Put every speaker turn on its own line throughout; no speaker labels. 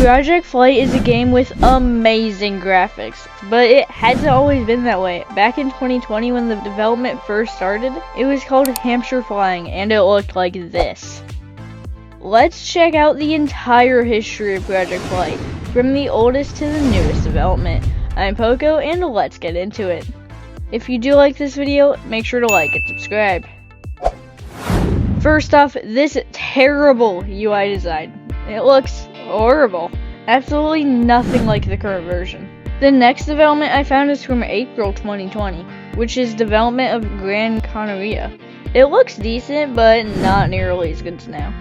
Project Flight is a game with amazing graphics, but it hasn't always been that way. Back in 2020 when the development first started, it was called Hampshire Flying and it looked like this. Let's check out the entire history of Project Flight, from the oldest to the newest development. I'm Poko and let's get into it. If you do like this video, make sure to like and subscribe. First off, this terrible UI design. It looks horrible. Absolutely nothing like the current version. The next development I found is from April 2020, which is development of Gran Canaria. It looks decent, but not nearly as good as now.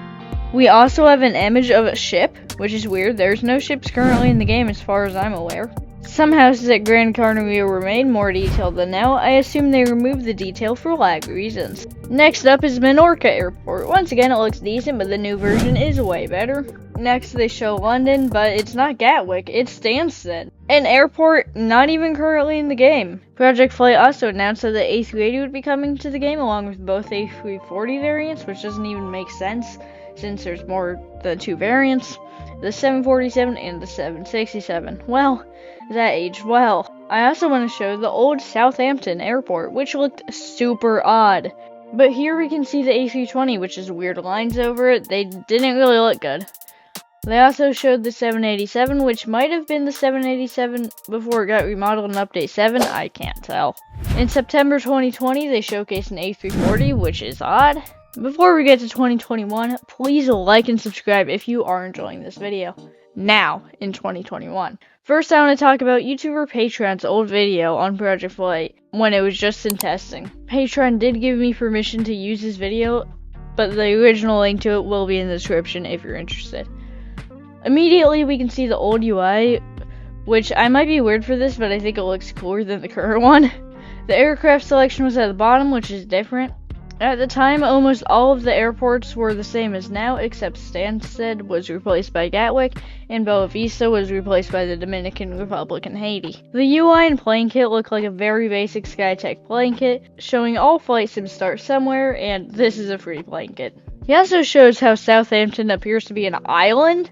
We also have an image of a ship, which is weird. There's no ships currently in the game as far as I'm aware. Some houses at Gran Canaria were made more detailed than now. I assume they removed the detail for lag reasons. Next up is Menorca Airport. Once again, it looks decent, but the new version is way better. Next, they show London, but it's not Gatwick, it's Stansted. An airport not even currently in the game. Project Flight also announced that the A380 would be coming to the game along with both A340 variants, which doesn't even make sense since there's more than two variants. The 747 and the 767. Well, that aged well. I also want to show the old Southampton airport, which looked super odd. But here we can see the A320, which is weird lines over it. They didn't really look good. They also showed the 787, which might have been the 787 before it got remodeled in Update 7. I can't tell. In September 2020, they showcased an A340, which is odd. Before we get to 2021, please like and subscribe if you are enjoying this video. Now, in 2021. First, I want to talk about YouTuber Patreon's old video on Project Flight when it was just in testing. Patreon did give me permission to use this video, but the original link to it will be in the description if you're interested. Immediately, we can see the old UI, which I might be weird for this, but I think it looks cooler than the current one. The aircraft selection was at the bottom, which is different. At the time, almost all of the airports were the same as now, except Stansted was replaced by Gatwick, and Boa Vista was replaced by the Dominican Republic and Haiti. The UI and plane kit look like a very basic Skytech plane kit, showing all flight sims start somewhere, and this is a free plane kit. He also shows how Southampton appears to be an island,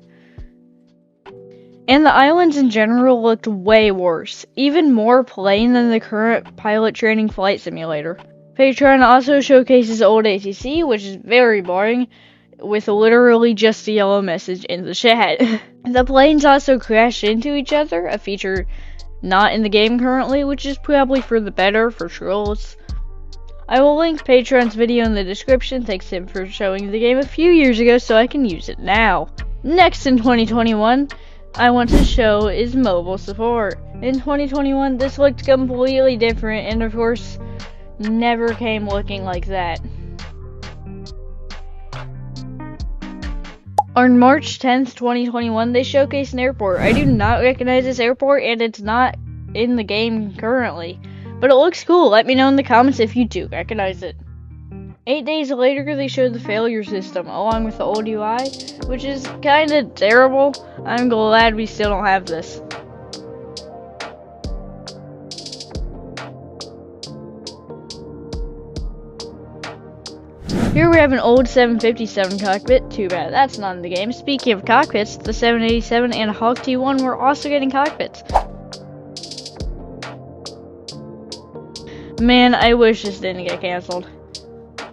and the islands in general looked way worse, even more plain than the current pilot training flight simulator. Patreon also showcases old ATC, which is very boring, with literally just a yellow message in the chat. The planes also crashed into each other, a feature not in the game currently, which is probably for the better for trolls. I will link Patreon's video in the description. Thanks to him for showing the game a few years ago so I can use it now. Next in 2021, I want to show is mobile support. In 2021, this looked completely different, and of course, never came looking like that. On March 10th, 2021, they showcased an airport. I do not recognize this airport, and it's not in the game currently. But it looks cool. Let me know in the comments if you do recognize it. 8 days later, they showed the failure system, along with the old UI, which is kinda terrible. I'm glad we still don't have this. Here we have an old 757 cockpit. Too bad that's not in the game. Speaking of cockpits, the 787 and Hawk T1 were also getting cockpits. Man, I wish this didn't get cancelled.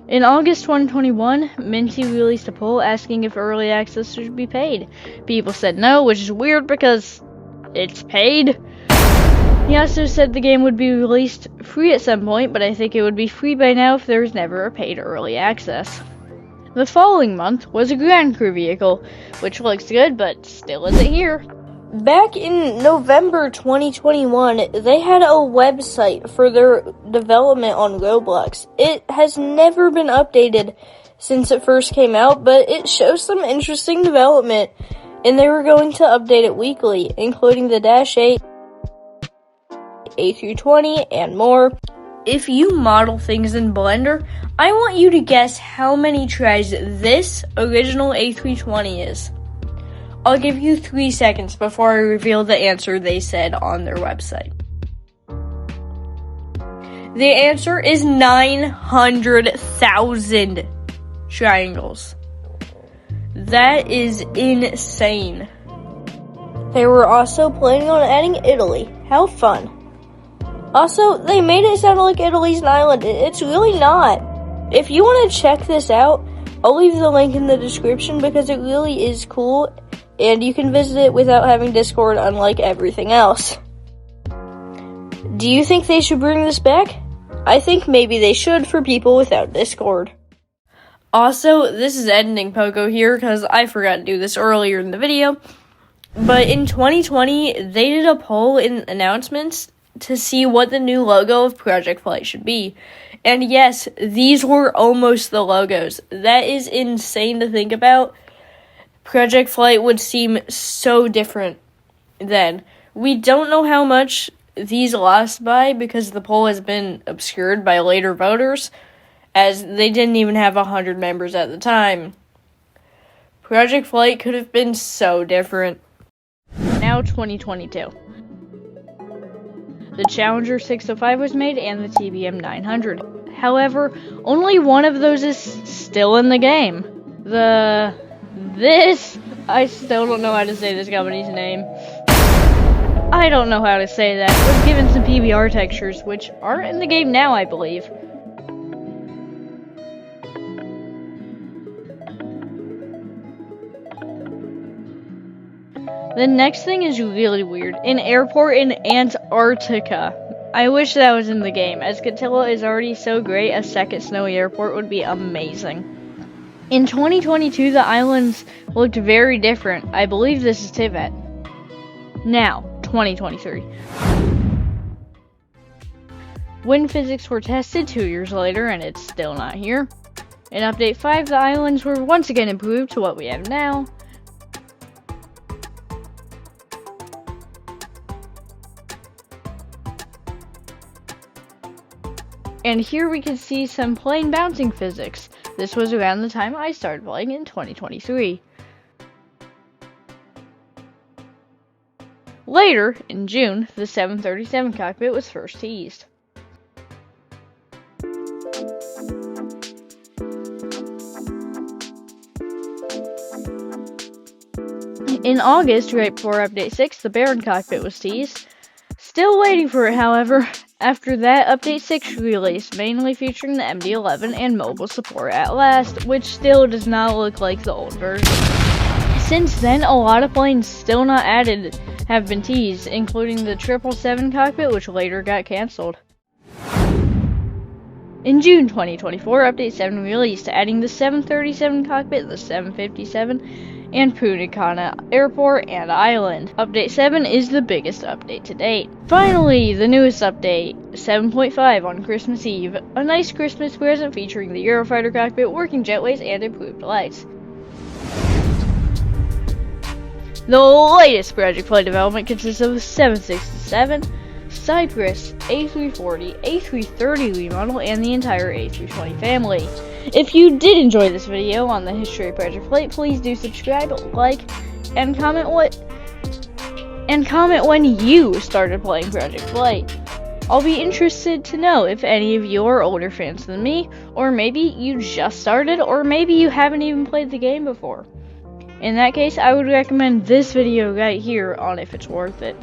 In August 2021, Minty released a poll asking if early access should be paid. People said no, which is weird because it's paid. He also said the game would be released free at some point, but I think it would be free by now if there was never a paid early access. The following month was a Grand Crew vehicle, which looks good, but still isn't here. Back in November 2021, they had a website for their development on Roblox. It has never been updated since it first came out, but it shows some interesting development, and they were going to update it weekly, including the Dash 8, A320, and more. If you model things in Blender, I want you to guess how many tries this original A320 is. I'll give you 3 seconds before I reveal the answer they said on their website. The answer is 900,000 triangles. That is insane.
They were also planning on adding Italy. How fun. Also, they made it sound like Italy's an island. It's really not. If you want to check this out, I'll leave the link in the description because it really is cool and you can visit it without having Discord, unlike everything else. Do you think they should bring this back? I think maybe they should for people without Discord. Also, this is editing Poko here because I forgot to do this earlier in the video. But in 2020, they did a poll in announcements to see what the new logo of Project Flight should be. And yes, these were almost the logos. That is insane to think about. Project Flight would seem so different then. We don't know how much these lost by because the poll has been obscured by later voters, as they didn't even have 100 members at the time. Project Flight could have been so different.
Now 2022. The Challenger 605 was made and the TBM 900. However, only one of those is still in the game. I still don't know how to say this company's name. I don't know how to say that. It was given some PBR textures, which aren't in the game now, I believe. The next thing is really weird. An airport in Antarctica. I wish that was in the game, as Catilla is already so great, a second snowy airport would be amazing. In 2022, the islands looked very different. I believe this is Tibet. Now, 2023. Wind physics were tested 2 years later, and it's still not here. In Update 5, the islands were once again improved to what we have now. And here we can see some plane bouncing physics. This was around the time I started playing in 2023. Later, in June, the 737 cockpit was first teased. In August, right before Update 6, the Baron cockpit was teased. Still waiting for it, however. After that, Update 6 released, mainly featuring the MD-11 and mobile support at last, which still does not look like the old version. Since then, a lot of planes still not added have been teased, including the 777 cockpit, which later got cancelled. In June 2024, Update 7 released, adding the 737 cockpit, the 757, and Punta Airport and Island. Update 7 is the biggest update to date. Finally, the newest update, 7.5 on Christmas Eve. A nice Christmas present featuring the Eurofighter cockpit, working jetways, and improved lights. The latest Project Flight development consists of a 767, Cypress, A340, A330 remodel, and the entire A320 family. If you did enjoy this video on the history of Project Flight, please do subscribe, like, and comment when you started playing Project Flight. I'll be interested to know if any of you are older fans than me, or maybe you just started, or maybe you haven't even played the game before. In that case, I would recommend this video right here on if it's worth it.